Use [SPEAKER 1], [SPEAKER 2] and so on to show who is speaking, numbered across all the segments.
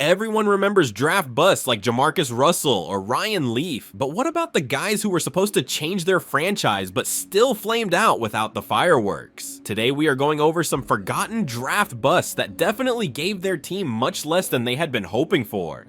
[SPEAKER 1] Everyone remembers draft busts like Jamarcus Russell or Ryan Leaf, but what about the guys who were supposed to change their franchise but still flamed out without the fireworks? Today we are going over some forgotten draft busts that definitely gave their team much less than they had been hoping for.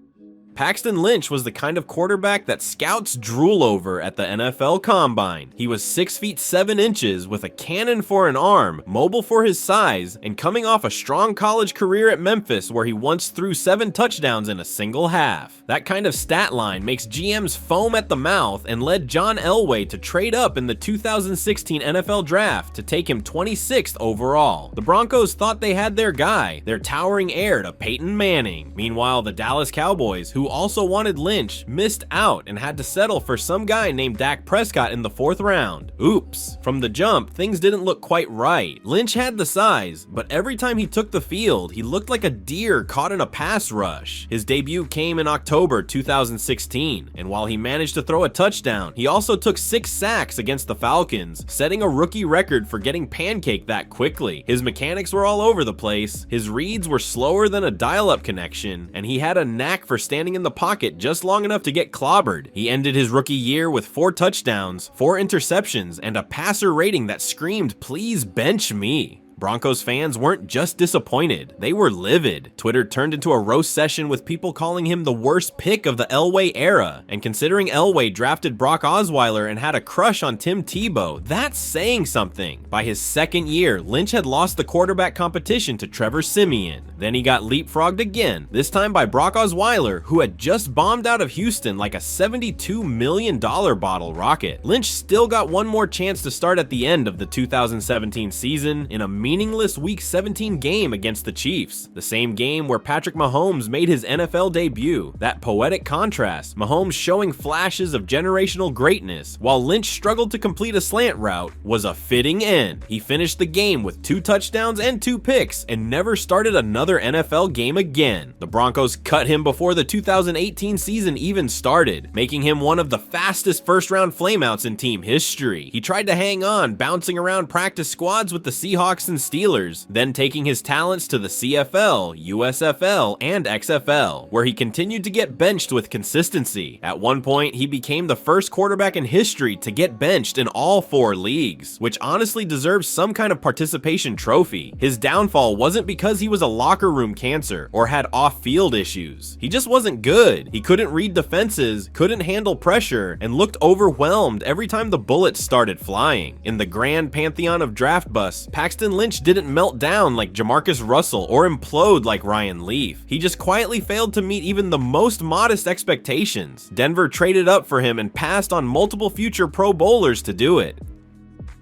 [SPEAKER 1] Paxton Lynch was the kind of quarterback that scouts drool over at the NFL Combine. He was 6 feet 7 inches with a cannon for an arm, mobile for his size, and coming off a strong college career at Memphis where he once threw 7 touchdowns in a single half. That kind of stat line makes GMs foam at the mouth and led John Elway to trade up in the 2016 NFL Draft to take him 26th overall. The Broncos thought they had their guy, their towering heir to Peyton Manning. Meanwhile, the Dallas Cowboys, who also wanted Lynch, missed out and had to settle for some guy named Dak Prescott in the 4th round. Oops. From the jump, things didn't look quite right. Lynch had the size, but every time he took the field, he looked like a deer caught in a pass rush. His debut came in October 2016, and while he managed to throw a touchdown, he also took 6 sacks against the Falcons, setting a rookie record for getting pancaked that quickly. His mechanics were all over the place, his reads were slower than a dial-up connection, and he had a knack for standing in the pocket just long enough to get clobbered. He ended his rookie year with 4 touchdowns, 4 interceptions, and a passer rating that screamed, "Please bench me." Broncos fans weren't just disappointed, they were livid. Twitter turned into a roast session with people calling him the worst pick of the Elway era, and considering Elway drafted Brock Osweiler and had a crush on Tim Tebow, that's saying something. By his 2nd year, Lynch had lost the quarterback competition to Trevor Siemian. Then he got leapfrogged again, this time by Brock Osweiler, who had just bombed out of Houston like a $72 million bottle rocket. Lynch still got one more chance to start at the end of the 2017 season in a meaningless Week 17 game against the Chiefs, the same game where Patrick Mahomes made his NFL debut. That poetic contrast, Mahomes showing flashes of generational greatness, while Lynch struggled to complete a slant route, was a fitting end. He finished the game with 2 touchdowns and 2 picks, and never started another NFL game again. The Broncos cut him before the 2018 season even started, making him one of the fastest first-round flameouts in team history. He tried to hang on, bouncing around practice squads with the Seahawks and Steelers, then taking his talents to the CFL, USFL, and XFL, where he continued to get benched with consistency. At one point, he became the first quarterback in history to get benched in all 4 leagues, which honestly deserves some kind of participation trophy. His downfall wasn't because he was a locker room cancer or had off-field issues. He just wasn't good. He couldn't read defenses, couldn't handle pressure, and looked overwhelmed every time the bullets started flying. In the grand pantheon of draft busts, Paxton Lynch didn't melt down like Jamarcus Russell or implode like Ryan Leaf. He just quietly failed to meet even the most modest expectations. Denver traded up for him and passed on multiple future Pro Bowlers to do it.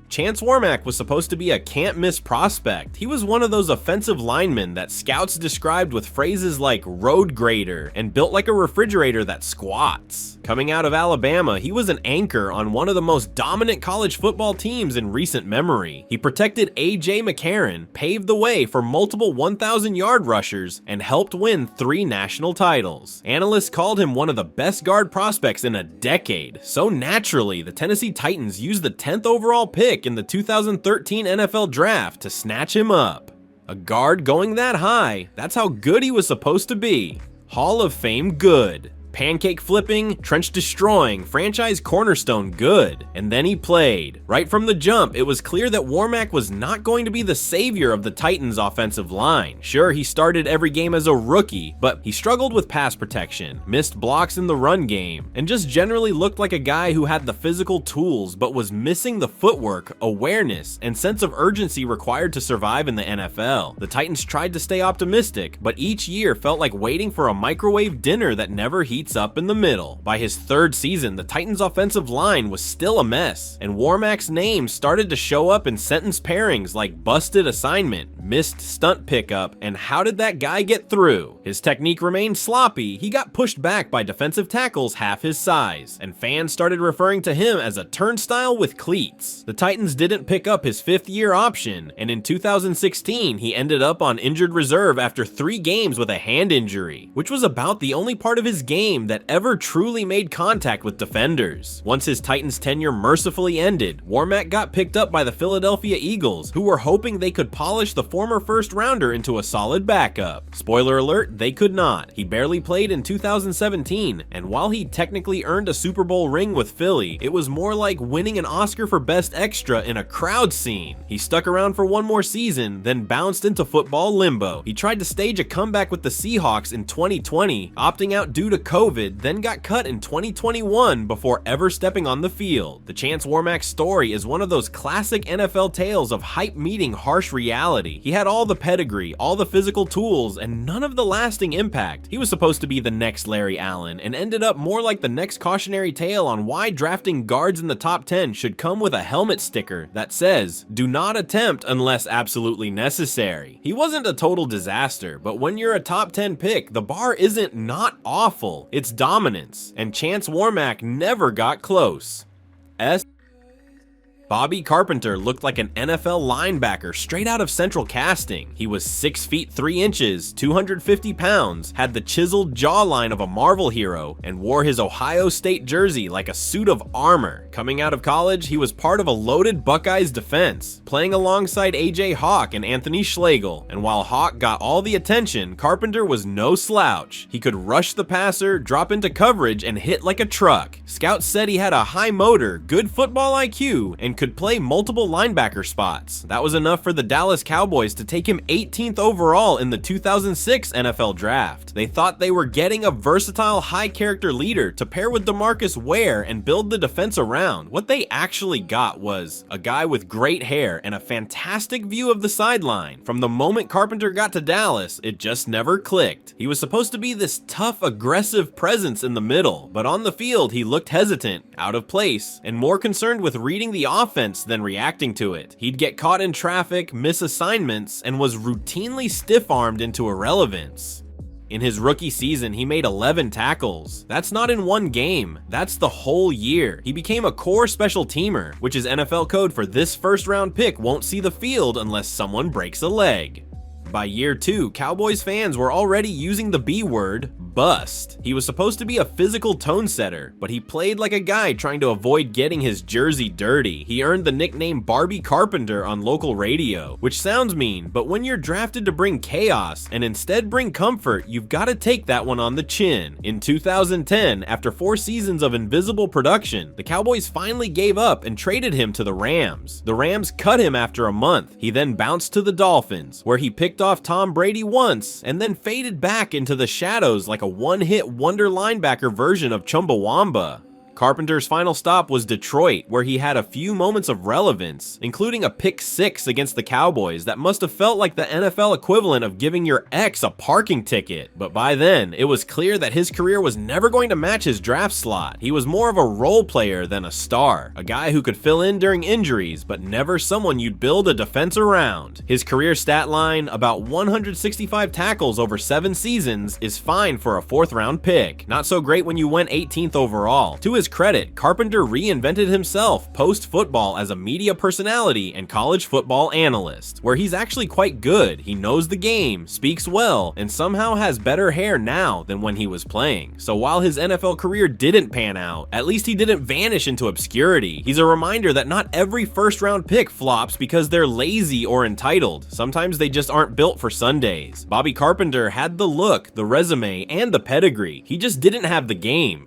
[SPEAKER 1] Chance Warmack was supposed to be a can't-miss prospect. He was one of those offensive linemen that scouts described with phrases like road grader and built like a refrigerator that squats. Coming out of Alabama, he was an anchor on one of the most dominant college football teams in recent memory. He protected A.J. McCarron, paved the way for multiple 1,000-yard rushers, and helped win 3 national titles. Analysts called him one of the best guard prospects in a decade. So naturally, the Tennessee Titans used the 10th overall pick in the 2013 NFL Draft to snatch him up. A guard going that high, that's how good he was supposed to be. Hall of Fame good. Pancake flipping, trench destroying, franchise cornerstone good. And then he played. Right from the jump, it was clear that Warmack was not going to be the savior of the Titans' offensive line. Sure, he started every game as a rookie, but he struggled with pass protection, missed blocks in the run game, and just generally looked like a guy who had the physical tools but was missing the footwork, awareness, and sense of urgency required to survive in the NFL. The Titans tried to stay optimistic, but each year felt like waiting for a microwave dinner that never heats up in the middle. By his 3rd season, the Titans' offensive line was still a mess, and Warmack's name started to show up in sentence pairings like busted assignment, missed stunt pickup, and how did that guy get through? His technique remained sloppy, he got pushed back by defensive tackles half his size, and fans started referring to him as a turnstile with cleats. The Titans didn't pick up his 5th-year option, and in 2016, he ended up on injured reserve after 3 games with a hand injury, which was about the only part of his game name that ever truly made contact with defenders. Once his Titans tenure mercifully ended, Warmack got picked up by the Philadelphia Eagles, who were hoping they could polish the former first rounder into a solid backup. Spoiler alert, they could not. He barely played in 2017, and while he technically earned a Super Bowl ring with Philly, it was more like winning an Oscar for Best Extra in a crowd scene. He stuck around for one more season, then bounced into football limbo. He tried to stage a comeback with the Seahawks in 2020, opting out due to COVID, then got cut in 2021 before ever stepping on the field. The Chance Warmack story is one of those classic NFL tales of hype meeting harsh reality. He had all the pedigree, all the physical tools, and none of the lasting impact. He was supposed to be the next Larry Allen, and ended up more like the next cautionary tale on why drafting guards in the top 10 should come with a helmet sticker that says, "Do not attempt unless absolutely necessary." He wasn't a total disaster, but when you're a top 10 pick, the bar isn't not awful, it's dominance, and Chance Warmack never got close. Bobby Carpenter looked like an NFL linebacker straight out of Central Casting. He was 6 feet 3 inches, 250 pounds, had the chiseled jawline of a Marvel hero, and wore his Ohio State jersey like a suit of armor. Coming out of college, he was part of a loaded Buckeyes defense, playing alongside AJ Hawk and Anthony Schlegel, and while Hawk got all the attention, Carpenter was no slouch. He could rush the passer, drop into coverage, and hit like a truck. Scouts said he had a high motor, good football IQ, and could play multiple linebacker spots. That was enough for the Dallas Cowboys to take him 18th overall in the 2006 NFL Draft. They thought they were getting a versatile, high-character leader to pair with DeMarcus Ware and build the defense around. What they actually got was a guy with great hair and a fantastic view of the sideline. From the moment Carpenter got to Dallas, it just never clicked. He was supposed to be this tough, aggressive presence in the middle, but on the field he looked hesitant, out of place, and more concerned with reading the offense than reacting to it. He'd get caught in traffic, miss assignments, and was routinely stiff-armed into irrelevance. In his rookie season, he made 11 tackles. That's not in one game, that's the whole year. He became a core special teamer, which is NFL code for this first-round pick won't see the field unless someone breaks a leg. By year 2, Cowboys fans were already using the B word, bust. He was supposed to be a physical tone setter, but he played like a guy trying to avoid getting his jersey dirty. He earned the nickname Barbie Carpenter on local radio, which sounds mean, but when you're drafted to bring chaos and instead bring comfort, you've got to take that one on the chin. In 2010, after 4 seasons of invisible production, the Cowboys finally gave up and traded him to the Rams. The Rams cut him after a month. He then bounced to the Dolphins, where he picked off Tom Brady once and then faded back into the shadows like a one-hit wonder linebacker version of Chumbawamba. Carpenter's final stop was Detroit, where he had a few moments of relevance, including a pick-6 against the Cowboys that must have felt like the NFL equivalent of giving your ex a parking ticket. But by then, it was clear that his career was never going to match his draft slot. He was more of a role player than a star, a guy who could fill in during injuries, but never someone you'd build a defense around. His career stat line, about 165 tackles over 7 seasons, is fine for a 4th-round pick. Not so great when you went 18th overall. To his credit, Carpenter reinvented himself post-football as a media personality and college football analyst, where he's actually quite good. He knows the game, speaks well, and somehow has better hair now than when he was playing. So while his NFL career didn't pan out, at least he didn't vanish into obscurity. He's a reminder that not every first-round pick flops because they're lazy or entitled. Sometimes they just aren't built for Sundays. Bobby Carpenter had the look, the resume, and the pedigree. He just didn't have the game.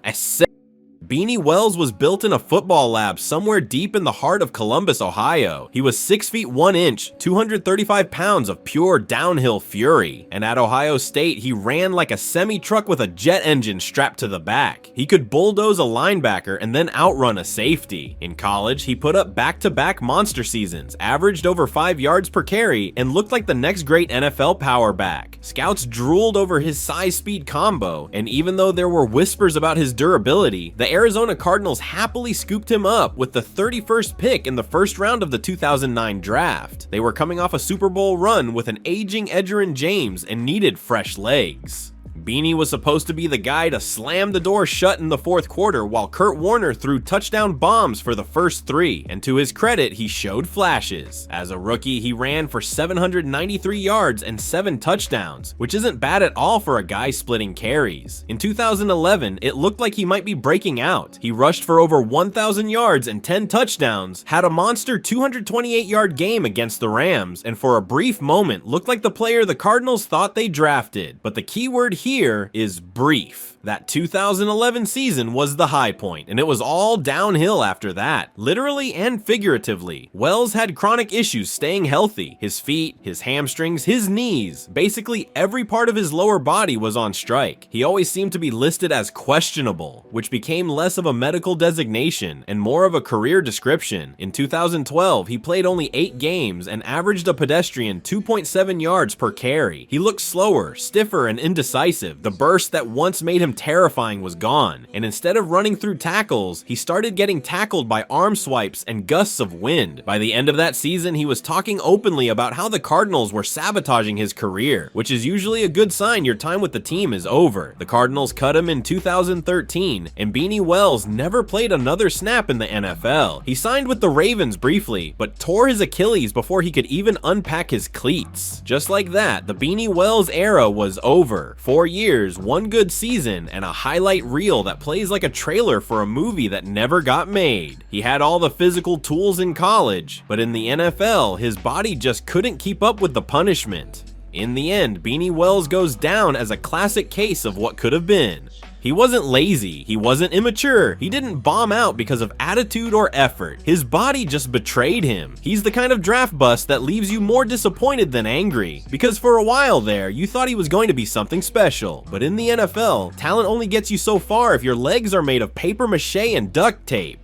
[SPEAKER 1] Beanie Wells was built in a football lab somewhere deep in the heart of Columbus, Ohio. He was 6 feet 1 inch, 235 pounds of pure downhill fury. And at Ohio State, he ran like a semi-truck with a jet engine strapped to the back. He could bulldoze a linebacker and then outrun a safety. In college, he put up back-to-back monster seasons, averaged over 5 yards per carry, and looked like the next great NFL power back. Scouts drooled over his size-speed combo, and even though there were whispers about his durability, the Arizona Cardinals happily scooped him up with the 31st pick in the first round of the 2009 draft. They were coming off a Super Bowl run with an aging Edgerrin James and needed fresh legs. Beanie was supposed to be the guy to slam the door shut in the fourth quarter while Kurt Warner threw touchdown bombs for the first 3, and to his credit, he showed flashes. As a rookie, he ran for 793 yards and 7 touchdowns, which isn't bad at all for a guy splitting carries. In 2011, it looked like he might be breaking out. He rushed for over 1,000 yards and 10 touchdowns, had a monster 228-yard game against the Rams, and for a brief moment looked like the player the Cardinals thought they drafted. But the key word here is brief. That 2011 season was the high point, and it was all downhill after that, literally and figuratively. Wells had chronic issues staying healthy. His feet, his hamstrings, his knees, basically every part of his lower body was on strike. He always seemed to be listed as questionable, which became less of a medical designation and more of a career description. In 2012, he played only 8 games and averaged a pedestrian 2.7 yards per carry. He looked slower, stiffer, and indecisive. The burst that once made him terrifying was gone, and instead of running through tackles, he started getting tackled by arm swipes and gusts of wind. By the end of that season, he was talking openly about how the Cardinals were sabotaging his career, which is usually a good sign your time with the team is over. The Cardinals cut him in 2013, and Beanie Wells never played another snap in the NFL. He signed with the Ravens briefly, but tore his Achilles before he could even unpack his cleats. Just like that, the Beanie Wells era was over. 4 years, 1 good season, and a highlight reel that plays like a trailer for a movie that never got made. He had all the physical tools in college, but in the NFL, his body just couldn't keep up with the punishment. In the end, Beanie Wells goes down as a classic case of what could have been. He wasn't lazy, he wasn't immature, he didn't bomb out because of attitude or effort. His body just betrayed him. He's the kind of draft bust that leaves you more disappointed than angry, because for a while there, you thought he was going to be something special. But in the NFL, talent only gets you so far if your legs are made of paper mache and duct tape.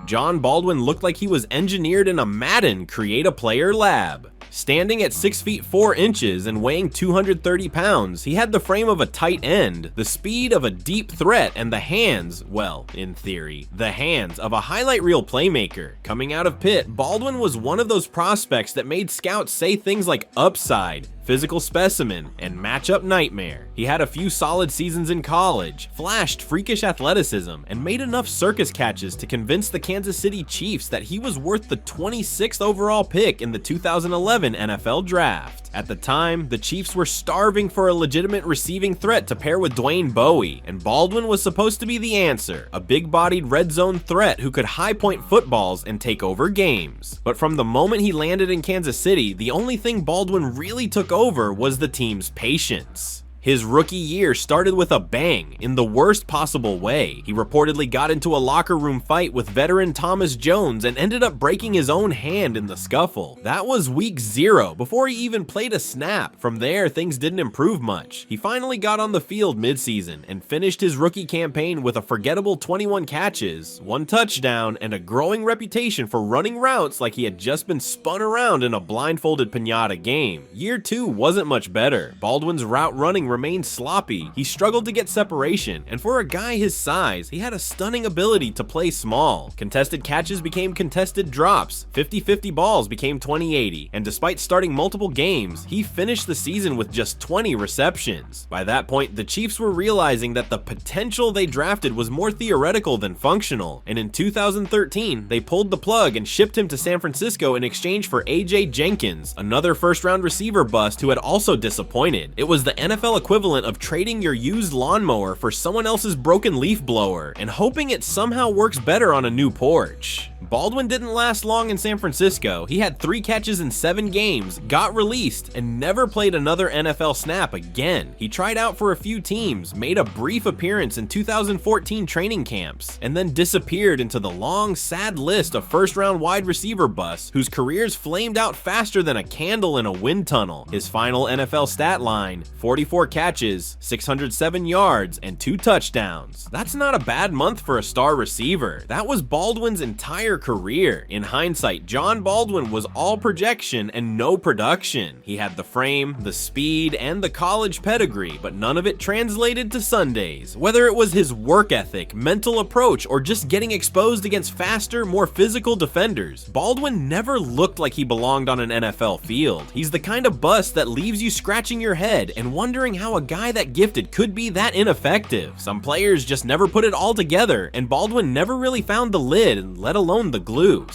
[SPEAKER 1] John Baldwin looked like he was engineered in a Madden create-a-player lab. Standing at 6 feet 4 inches and weighing 230 pounds, he had the frame of a tight end, the speed of a deep threat, and the hands, well, in theory, the hands of a highlight reel playmaker. Coming out of Pitt, Baldwin was one of those prospects that made scouts say things like upside, physical specimen, and matchup nightmare. He had a few solid seasons in college, flashed freakish athleticism, and made enough circus catches to convince the Kansas City Chiefs that he was worth the 26th overall pick in the 2011 NFL Draft. At the time, the Chiefs were starving for a legitimate receiving threat to pair with Dwayne Bowe, and Baldwin was supposed to be the answer, a big-bodied red zone threat who could high-point footballs and take over games. But from the moment he landed in Kansas City, the only thing Baldwin really took over was the team's patience. His rookie year started with a bang, in the worst possible way. He reportedly got into a locker room fight with veteran Thomas Jones and ended up breaking his own hand in the scuffle. That was week 0, before he even played a snap. From there, things didn't improve much. He finally got on the field midseason and finished his rookie campaign with a forgettable 21 catches, 1 touchdown, and a growing reputation for running routes like he had just been spun around in a blindfolded piñata game. Year 2 wasn't much better. Baldwin's route running remained sloppy. He struggled to get separation, and for a guy his size, he had a stunning ability to play small. Contested catches became contested drops, 50-50 balls became 20-80, and despite starting multiple games, he finished the season with just 20 receptions. By that point, the Chiefs were realizing that the potential they drafted was more theoretical than functional, and in 2013, they pulled the plug and shipped him to San Francisco in exchange for AJ Jenkins, another first-round receiver bust who had also disappointed. It was the NFL equivalent of trading your used lawnmower for someone else's broken leaf blower and hoping it somehow works better on a new porch. Baldwin didn't last long in San Francisco. He had 3 catches in 7 games, got released, and never played another NFL snap again. He tried out for a few teams, made a brief appearance in 2014 training camps, and then disappeared into the long, sad list of first-round wide receiver busts whose careers flamed out faster than a candle in a wind tunnel. His final NFL stat line, 44 catches, 607 yards, and 2 touchdowns. That's not a bad month for a star receiver. That was Baldwin's entire career. In hindsight, John Baldwin was all projection and no production. He had the frame, the speed, and the college pedigree, but none of it translated to Sundays. Whether it was his work ethic, mental approach, or just getting exposed against faster, more physical defenders, Baldwin never looked like he belonged on an NFL field. He's the kind of bust that leaves you scratching your head and wondering wondering how a guy that gifted could be that ineffective. Some players just never put it all together, and Baldwin never really found the lid, let alone the glue.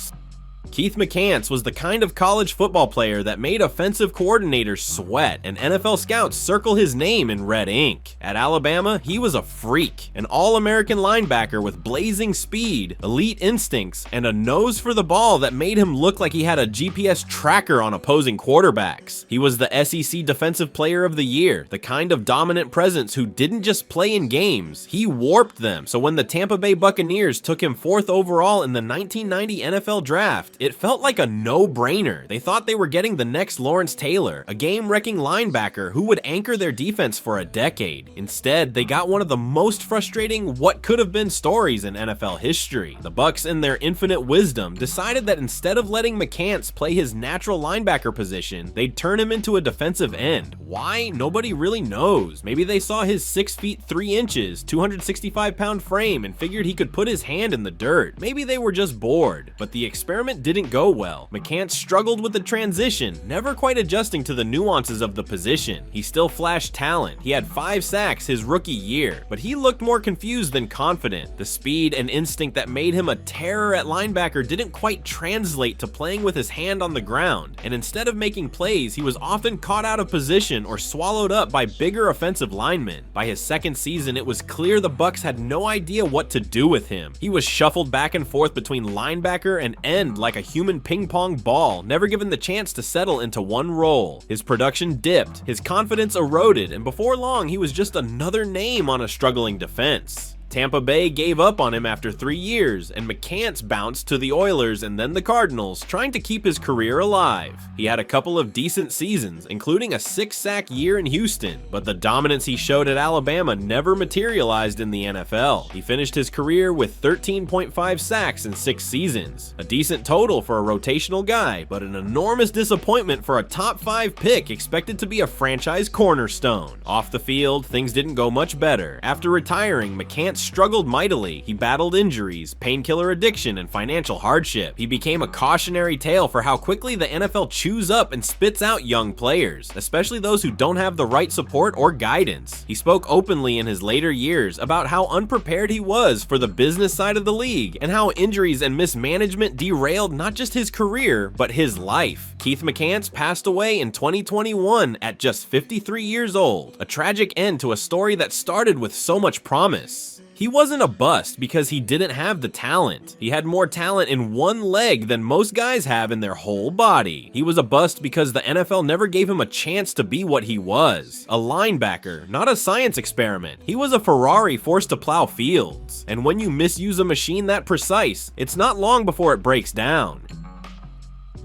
[SPEAKER 1] Keith McCants was the kind of college football player that made offensive coordinators sweat, and NFL scouts circle his name in red ink. At Alabama, he was a freak, an all-American linebacker with blazing speed, elite instincts, and a nose for the ball that made him look like he had a GPS tracker on opposing quarterbacks. He was the SEC Defensive Player of the Year, the kind of dominant presence who didn't just play in games, he warped them. So when the Tampa Bay Buccaneers took him 4th overall in the 1990 NFL Draft, it felt like a no-brainer. They thought they were getting the next Lawrence Taylor, a game-wrecking linebacker who would anchor their defense for a decade. Instead, they got one of the most frustrating what could have been stories in NFL history. The Bucs, in their infinite wisdom, decided that instead of letting McCants play his natural linebacker position, they'd turn him into a defensive end. Why? Nobody really knows. Maybe they saw his 6 feet 3 inches, 265-pound frame and figured he could put his hand in the dirt. Maybe they were just bored. But the experiment didn't go well. McCants struggled with the transition, never quite adjusting to the nuances of the position. He still flashed talent. He had 5 sacks his rookie year, but he looked more confused than confident. The speed and instinct that made him a terror at linebacker didn't quite translate to playing with his hand on the ground, and instead of making plays, he was often caught out of position or swallowed up by bigger offensive linemen. By his 2nd season, it was clear the Bucs had no idea what to do with him. He was shuffled back and forth between linebacker and end like a human ping-pong ball, never given the chance to settle into one role. His production dipped, his confidence eroded, and before long he was just another name on a struggling defense. Tampa Bay gave up on him after 3 years, and McCants bounced to the Oilers and then the Cardinals, trying to keep his career alive. He had a couple of decent seasons, including a 6-sack year in Houston, but the dominance he showed at Alabama never materialized in the NFL. He finished his career with 13.5 sacks in 6 seasons, a decent total for a rotational guy, but an enormous disappointment for a top 5 pick expected to be a franchise cornerstone. Off the field, things didn't go much better. After retiring, McCants struggled mightily. He battled injuries, painkiller addiction, and financial hardship. He became a cautionary tale for how quickly the NFL chews up and spits out young players, especially those who don't have the right support or guidance. He spoke openly in his later years about how unprepared he was for the business side of the league and how injuries and mismanagement derailed not just his career, but his life. Keith McCants passed away in 2021 at just 53 years old, a tragic end to a story that started with so much promise. He wasn't a bust because he didn't have the talent. He had more talent in one leg than most guys have in their whole body. He was a bust because the NFL never gave him a chance to be what he was. A linebacker, not a science experiment. He was a Ferrari forced to plow fields. And when you misuse a machine that precise, it's not long before it breaks down.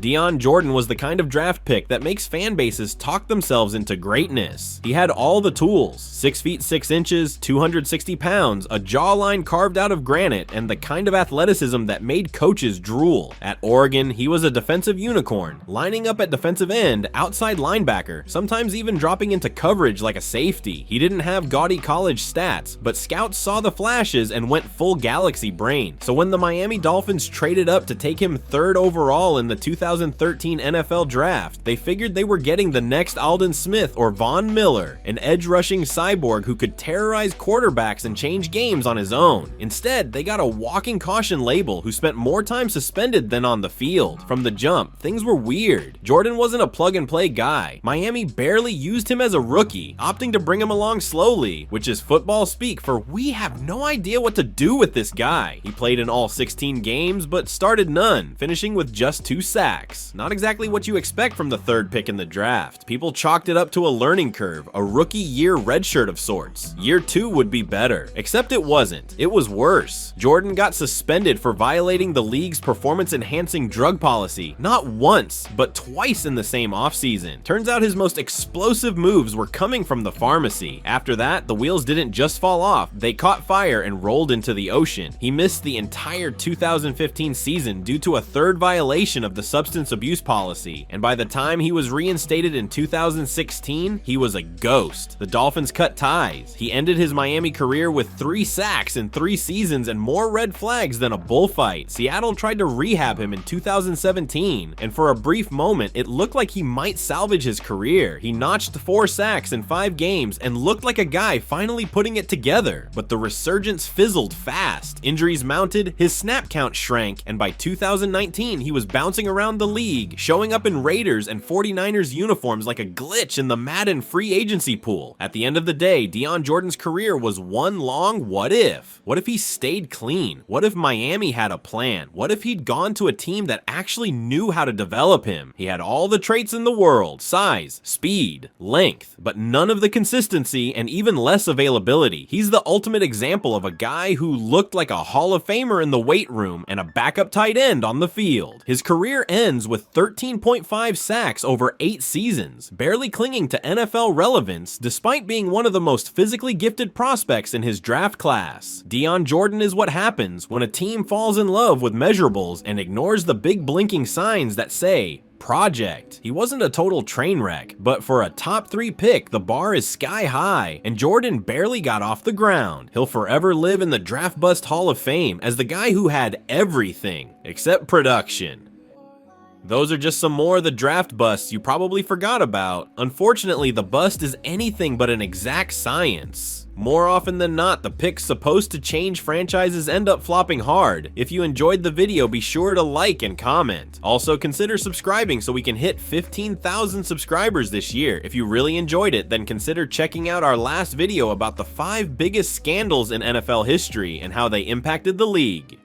[SPEAKER 1] Dion Jordan was the kind of draft pick that makes fan bases talk themselves into greatness. He had all the tools, 6 feet 6 inches, 260 pounds, a jawline carved out of granite, and the kind of athleticism that made coaches drool. At Oregon, he was a defensive unicorn, lining up at defensive end, outside linebacker, sometimes even dropping into coverage like a safety. He didn't have gaudy college stats, but scouts saw the flashes and went full galaxy brain. So when the Miami Dolphins traded up to take him 3rd overall in the 2013 NFL Draft, they figured they were getting the next Aldon Smith or Von Miller, an edge-rushing cyborg who could terrorize quarterbacks and change games on his own. Instead, they got a walking caution label who spent more time suspended than on the field. From the jump, things were weird. Jordan wasn't a plug-and-play guy. Miami barely used him as a rookie, opting to bring him along slowly, which is football speak for we have no idea what to do with this guy. He played in all 16 games, but started none, finishing with just 2 sacks. Not exactly what you expect from the 3rd pick in the draft. People chalked it up to a learning curve, a rookie year redshirt of sorts. Year 2 would be better, except it wasn't. It was worse. Jordan got suspended for violating the league's performance-enhancing drug policy, not once, but twice in the same offseason. Turns out his most explosive moves were coming from the pharmacy. After that, the wheels didn't just fall off, they caught fire and rolled into the ocean. He missed the entire 2015 season due to a 3rd violation of the substance substance abuse policy, and by the time he was reinstated in 2016, he was a ghost. The Dolphins cut ties. He ended his Miami career with 3 sacks in 3 seasons and more red flags than a bullfight. Seattle tried to rehab him in 2017, and for a brief moment, it looked like he might salvage his career. He notched 4 sacks in 5 games and looked like a guy finally putting it together, but the resurgence fizzled fast. Injuries mounted, his snap count shrank, and by 2019, he was bouncing around the league, showing up in Raiders and 49ers uniforms like a glitch in the Madden free agency pool. At the end of the day, Dion Jordan's career was one long what if. What if he stayed clean? What if Miami had a plan? What if he'd gone to a team that actually knew how to develop him? He had all the traits in the world: size, speed, length, but none of the consistency and even less availability. He's the ultimate example of a guy who looked like a Hall of Famer in the weight room and a backup tight end on the field. His career ends with 13.5 sacks over 8 seasons, barely clinging to NFL relevance despite being one of the most physically gifted prospects in his draft class. Dion Jordan is what happens when a team falls in love with measurables and ignores the big blinking signs that say project. He wasn't a total train wreck, but for a top 3 pick, the bar is sky high, and Jordan barely got off the ground. He'll forever live in the Draft Bust Hall of Fame as the guy who had everything except production. Those are just some more of the draft busts you probably forgot about. Unfortunately, the bust is anything but an exact science. More often than not, the picks supposed to change franchises end up flopping hard. If you enjoyed the video, be sure to like and comment. Also, consider subscribing so we can hit 15,000 subscribers this year. If you really enjoyed it, then consider checking out our last video about the 5 biggest scandals in NFL history and how they impacted the league.